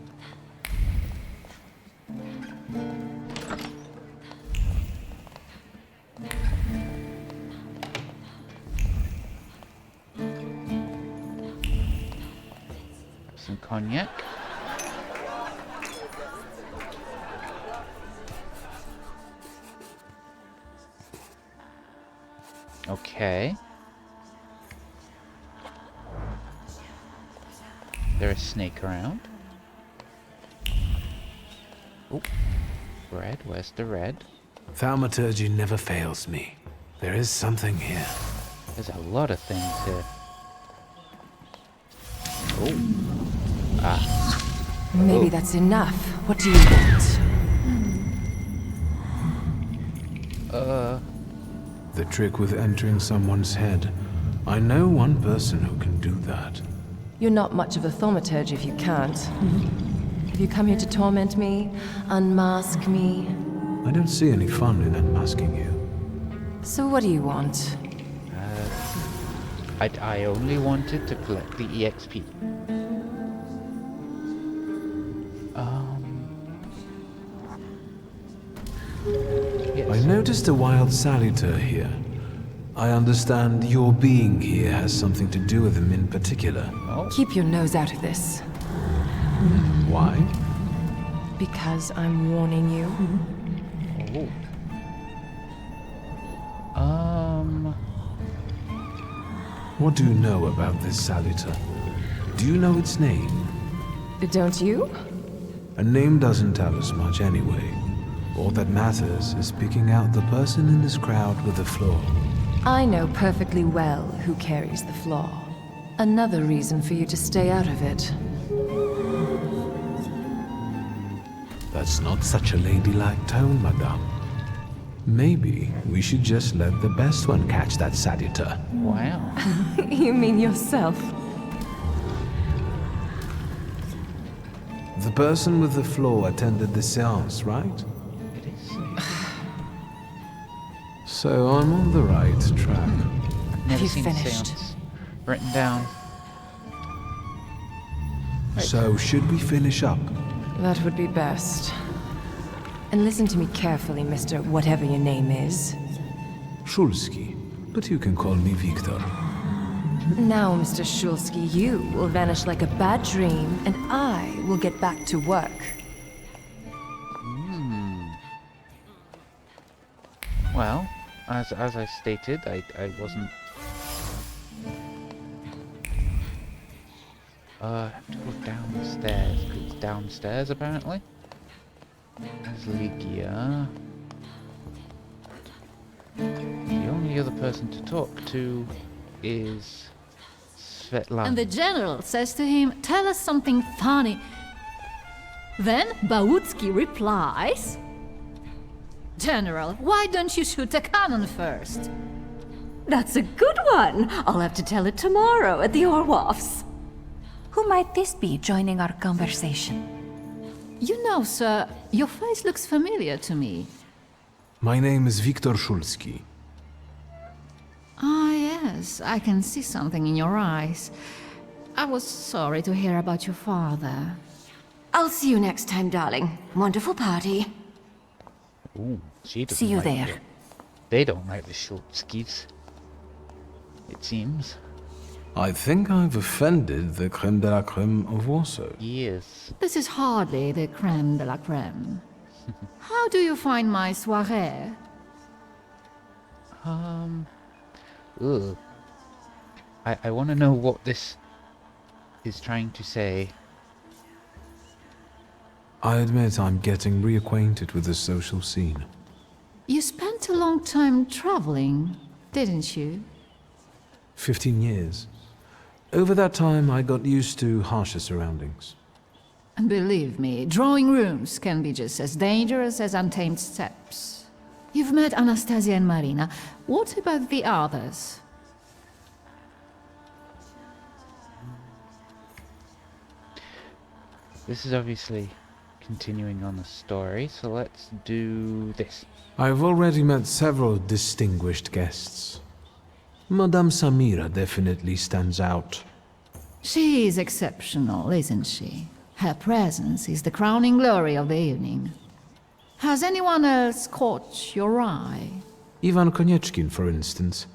Some cognac. Okay. There a snake around? Oh, red. Where's the red? Thaumaturge never fails me. There is something here. There's a lot of things here. Maybe that's enough. What do you want? The trick with entering someone's head. I know one person who can do that. You're not much of a thaumaturge if you can't. Have you come here to torment me? Unmask me? I don't see any fun in unmasking you. So what do you want? I only wanted to collect the EXP. Yes. I noticed a wild salutor here. I understand your being here has something to do with him in particular. Oh. Keep your nose out of this. Why? Because I'm warning you. What do you know about this salutor? Do you know its name? Don't you? A name doesn't tell us much anyway. All that matters is picking out the person in this crowd with the flaw. I know perfectly well who carries the flaw. Another reason for you to stay out of it. That's not such a ladylike tone, madame. Maybe we should just let the best one catch that salutor. Wow. You mean yourself? The person with the flaw attended the seance, right? It is. So I'm on the right track. Never you seen finished? seance written down. So should we finish up? That would be best. And listen to me carefully, Mr. Whatever your name is. Shulski, but you can call me Victor. Now, Mr. Shulski, you will vanish like a bad dream, and I will get back to work. Well, as I stated, I wasn't. I have to go downstairs. 'Cause it's downstairs apparently. There's Ligia. The only other person to talk to is Svetlana. And the general says to him, "Tell us something funny." Then Bautski replies, "General, why don't you shoot a cannon first?" That's a good one. I'll have to tell it tomorrow at the Orloffs. Who might this be joining our conversation? You know, sir, your face looks familiar to me. My name is Viktor Shulski. Ah, yes, I can see something in your eyes. I was sorry to hear about your father. I'll see you next time, darling. Wonderful party. Ooh, she doesn't See you like there. it. They don't like the Shulskis. It seems. I think I've offended the creme de la creme of Warsaw. Yes. This is hardly the creme de la creme. How do you find my soirée? Ugh. I want to know what this is trying to say. I admit I'm getting reacquainted with the social scene. You spent a long time traveling, didn't you? 15 years. Over that time, I got used to harsher surroundings. And believe me, drawing rooms can be just as dangerous as untamed steppes. You've met Anastasia and Marina. What about the others? This is obviously continuing on the story, so let's do this. I've already met several distinguished guests. Madame Samira definitely stands out. She is exceptional, isn't she? Her presence is the crowning glory of the evening. Has anyone else caught your eye? Ivan Konieczkin, for instance.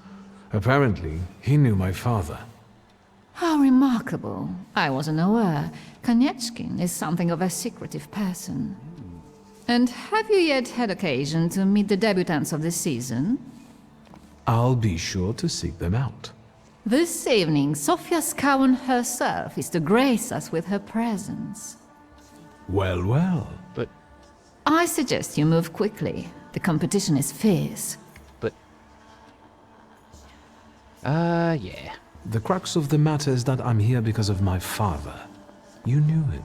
Apparently, he knew my father. How remarkable. I wasn't aware. Konieczkin is something of a secretive person. And have you yet had occasion to meet the debutants of the season? I'll be sure to seek them out. This evening, Sofia Skawen herself is to grace us with her presence. Well, well. But I suggest you move quickly. The competition is fierce. yeah. The crux of the matter is that I'm here because of my father. You knew him.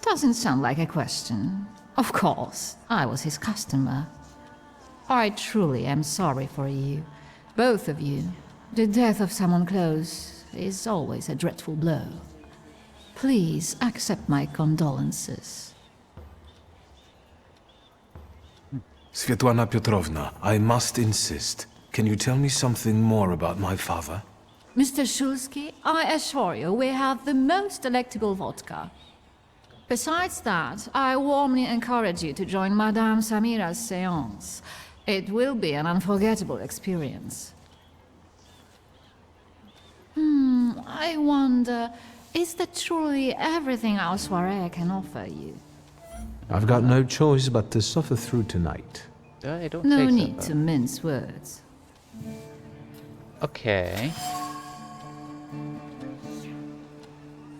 doesn't sound like a question. Of course, I was his customer. I truly am sorry for you, both of you. The death of someone close is always a dreadful blow. Please accept my condolences. Svetlana Petrovna, I must insist. Can you tell me something more about my father? Mr. Shulsky, I assure you we have the most delectable vodka. Besides that, I warmly encourage you to join Madame Samira's séance. It will be an unforgettable experience. I wonder, is that truly everything our soirée can offer you? I've got no choice but to suffer through tonight. I don't No think so, need though. to mince words. Okay.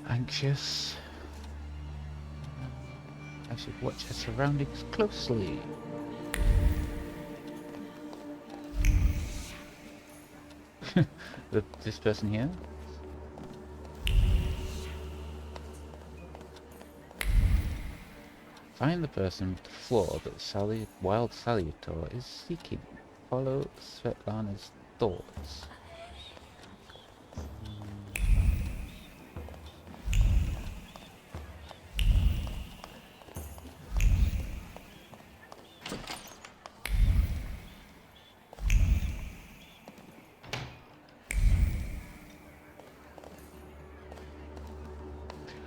Anxious. I should watch her surroundings closely. This person here? Find the person with the flaw that Wild Salutor is seeking. Follow Svetlana's thoughts.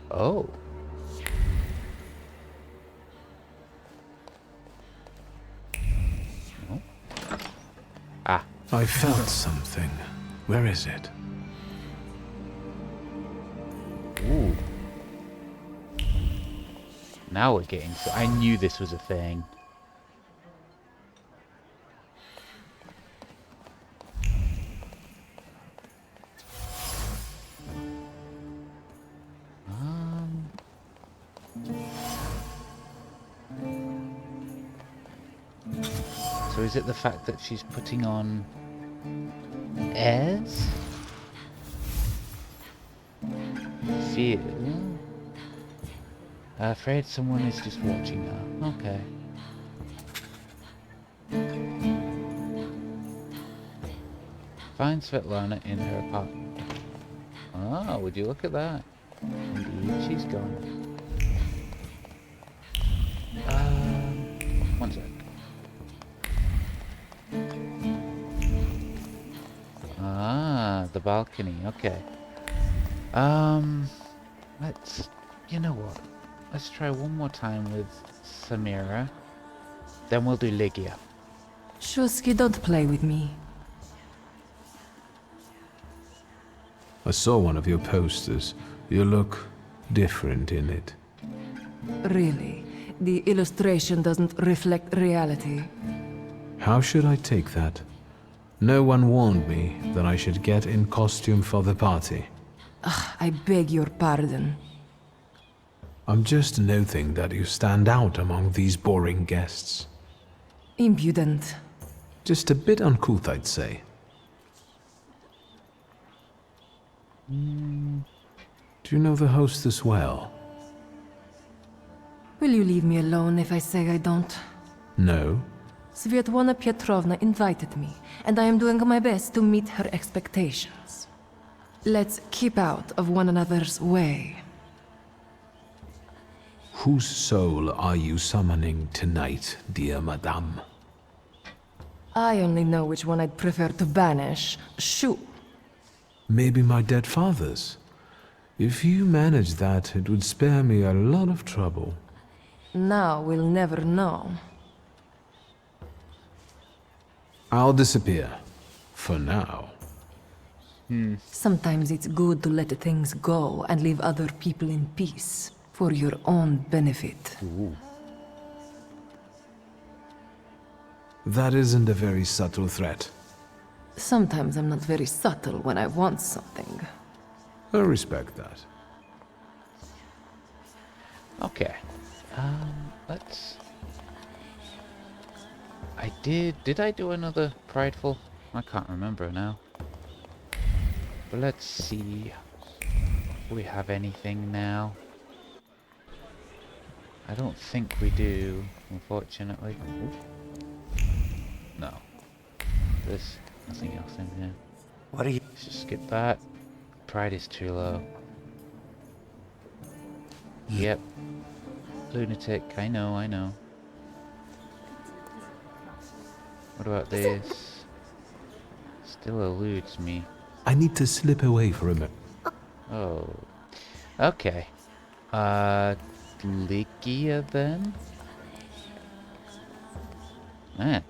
Oh. No. Ah. I felt something. Where is it? Ooh. Now we're getting... I knew this was a thing. So is it the fact that she's putting on airs? Fear. Afraid someone is just watching her. Okay. Find Svetlana in her apartment. Oh, would you look at that? Indeed, she's gone. One sec. Ah, the balcony. Okay. Let's... You know what? Let's try one more time with Samira. Then we'll do Lygia. Shulsky, don't play with me. I saw one of your posters. You look different in it. Really? The illustration doesn't reflect reality. How should I take that? No one warned me that I should get in costume for the party. I beg your pardon. I'm just noting that you stand out among these boring guests. Impudent. Just a bit uncouth, I'd say. Do you know the hostess well? Will you leave me alone if I say I don't? No. Svetlana Petrovna invited me, and I am doing my best to meet her expectations. Let's keep out of one another's way. Whose soul are you summoning tonight, dear madame? I only know which one I'd prefer to banish. Shoo! Maybe my dead father's. If you manage that, it would spare me a lot of trouble. Now we'll never know. I'll disappear. For now. Sometimes it's good to let things go and leave other people in peace. For your own benefit. Ooh. That isn't a very subtle threat. Sometimes I'm not very subtle when I want something. I respect that. Okay. Let's... Did I do another prideful? I can't remember now. But let's see. Do we have anything now? I don't think we do, unfortunately. Ooh. No. There's nothing else in here. What are you... Let's just skip that. Pride is too low. Yep. Lunatic, I know, I know. What about this? Still eludes me. I need to slip away for a minute. Oh. Okay. Lygia then? Man.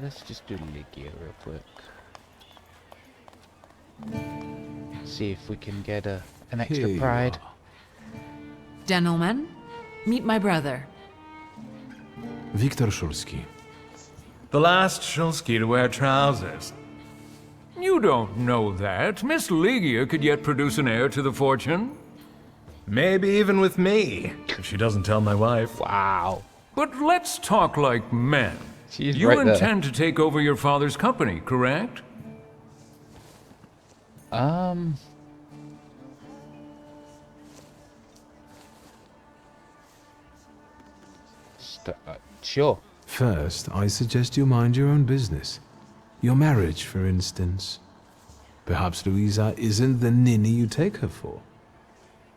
Let's just do Lygia real quick. See if we can get an extra Here you pride. are. Gentlemen, meet my brother. Wiktor Szulski. The last Szulski to wear trousers. You don't know that. Miss Lygia could yet produce an heir to the fortune. Maybe even with me, if she doesn't tell my wife. Wow. But let's talk like men. She's you right there. intend to take over your father's company, correct? Sure. First, I suggest you mind your own business. Your marriage, for instance. Perhaps Louisa isn't the ninny you take her for.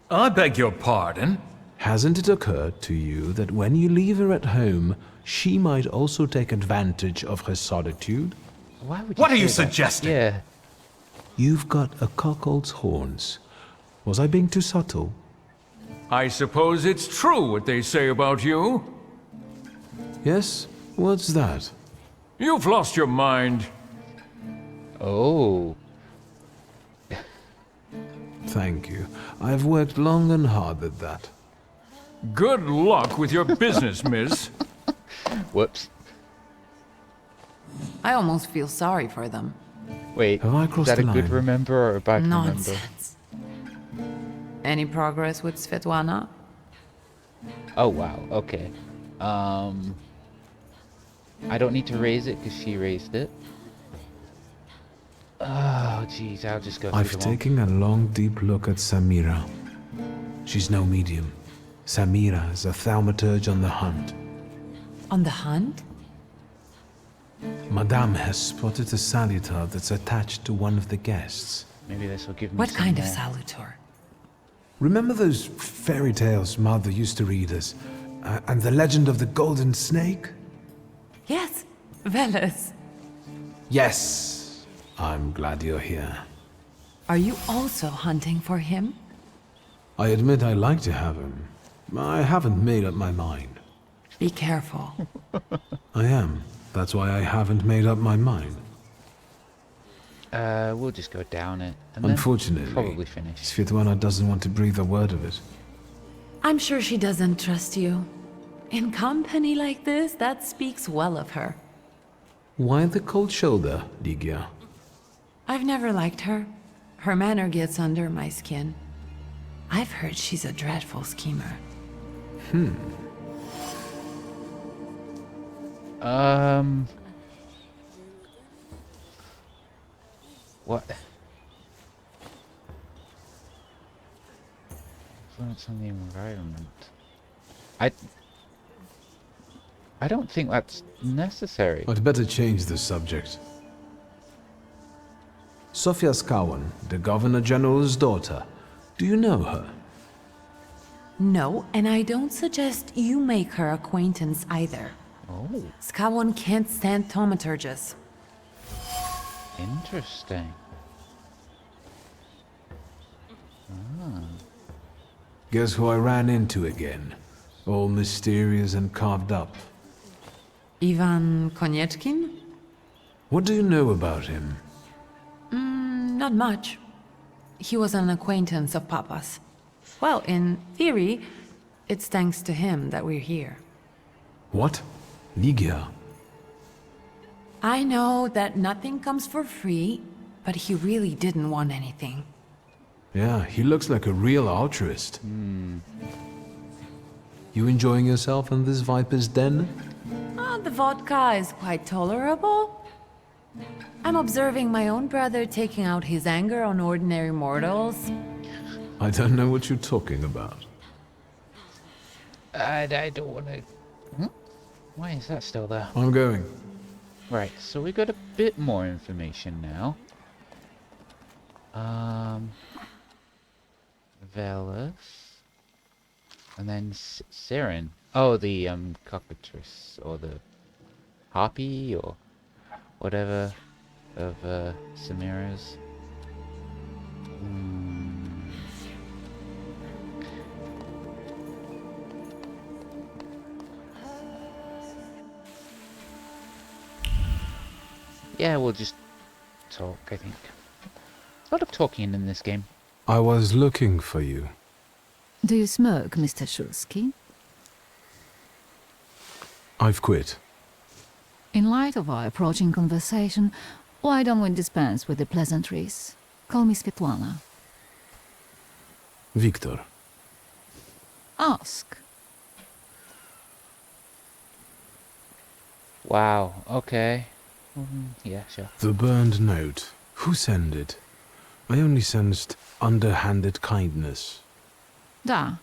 I beg your pardon? Hasn't it occurred to you that when you leave her at home, she might also take advantage of her solitude? Why would you What are you say that? suggesting? Yeah. You've got a cuckold's horns. Was I being too subtle? I suppose it's true what they say about you. Yes? What's that? You've lost your mind. Oh. Thank you. I've worked long and hard at that. Good luck with your business, miss. Whoops. I almost feel sorry for them. Wait, Have I is crossed that a the good line? remember or a bad remember? Nonsense. Any progress with Svetlana? Oh wow, okay. I don't need to raise it because she raised it. Oh jeez, I'll just go through I've them all. taken a long, deep look at Samira. She's no medium. Samira is a thaumaturge on the hunt. On the hunt? Madame has spotted a salutor that's attached to one of the guests. Maybe this will give me What some kind of more. salutor? Remember those fairy tales Mother used to read us? And the legend of the golden snake? Yes, Veles. Yes. I'm glad you're here. Are you also hunting for him? I admit I like to have him. I haven't made up my mind. Be careful. I am. That's why I haven't made up my mind. We'll just go down it. And then Unfortunately, probably finish. Svetlana doesn't want to breathe a word of it. I'm sure she doesn't trust you. In company like this, that speaks well of her. Why the cold shoulder, Lygia? I've never liked her. Her manner gets under my skin. I've heard she's a dreadful schemer. What? Influence on the environment. I don't think that's necessary. I'd better change the subject. Sofia Skawan, the Governor General's daughter. Do you know her? No, and I don't suggest you make her acquaintance either. Oh, Skawon can't stand thaumaturges. interesting. Guess who I ran into again? All mysterious and carved up. Ivan Konieczkin? What do you know about him? Not much. He was an acquaintance of Papa's. Well, in theory, it's thanks to him that we're here. What? Lygia? I know that nothing comes for free, but he really didn't want anything. Yeah, he looks like a real altruist. You enjoying yourself in this viper's den? The vodka is quite tolerable. I'm observing my own brother taking out his anger on ordinary mortals. I don't know what you're talking about. I don't want to... Why is that still there? I'm going. Right, so we got a bit more information now. Velas. And then Siren. Oh, the cockatrice, or the harpy, or whatever of Samira's. Yeah, we'll just talk, I think. A lot of talking in this game. I was looking for you. Do you smoke, Mr. Shulsky? I've quit. In light of our approaching conversation, why don't we dispense with the pleasantries? Call me Svetlana. Victor. Ask. Wow, okay. Yeah, sure. The burned note. Who sent it? I only sensed underhanded kindness. Da,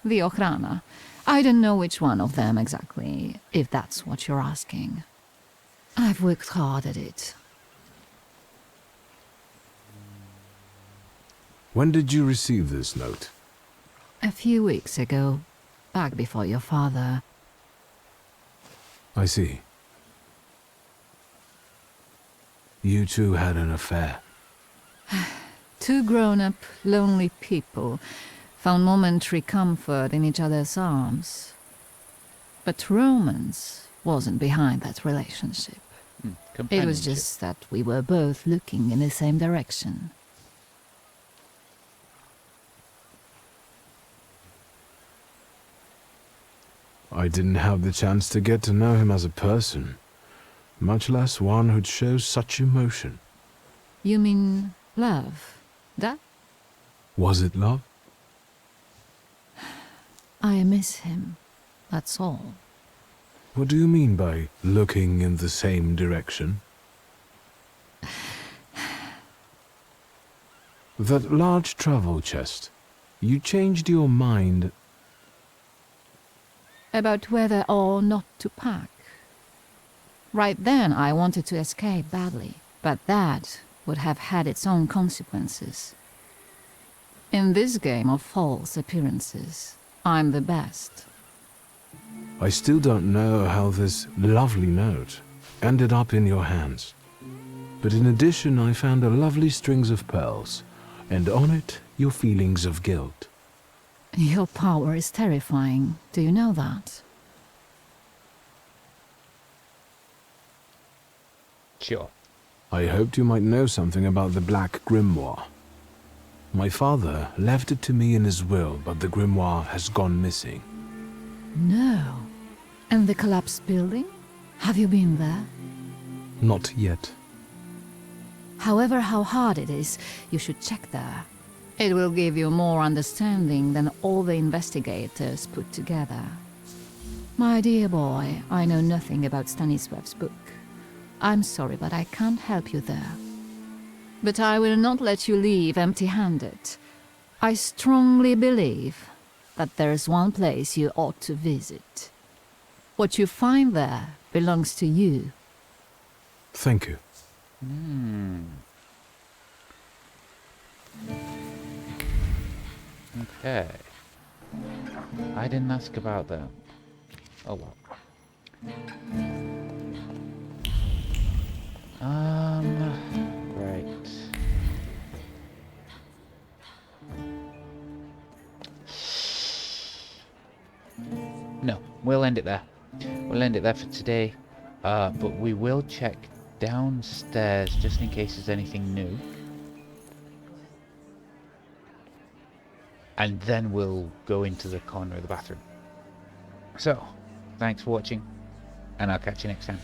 the Ochrana. I don't know which one of them exactly, if that's what you're asking. I've worked hard at it. When did you receive this note? A few weeks ago, back before your father. I see. You two had an affair. Two grown-up, lonely people found momentary comfort in each other's arms. But romance wasn't behind that relationship. It was just that we were both looking in the same direction. I didn't have the chance to get to know him as a person, much less one who'd show such emotion. You mean love? That? Was it love? I miss him, that's all. What do you mean by looking in the same direction? That large travel chest. You changed your mind. About whether or not to pack. Right then I wanted to escape badly, but that would have had its own consequences. In this game of false appearances, I'm the best. I still don't know how this lovely note ended up in your hands. But in addition, I found a lovely strings of pearls, and on it, your feelings of guilt. Your power is terrifying. Do you know that? Sure. I hoped you might know something about the Black Grimoire. My father left it to me in his will, but the grimoire has gone missing. No. And the collapsed building? Have you been there? Not yet. However, how hard it is, you should check there. It will give you more understanding than all the investigators put together. My dear boy, I know nothing about Stanisław's book. I'm sorry, but I can't help you there. But I will not let you leave empty-handed. I strongly believe that there's one place you ought to visit. What you find there belongs to you. Thank you. Okay. I didn't ask about that. Oh well. Right. No, we'll end it there. We'll end it there for today. But we will check downstairs just in case there's anything new. And then we'll go into the corner of the bathroom. So, thanks for watching, and I'll catch you next time.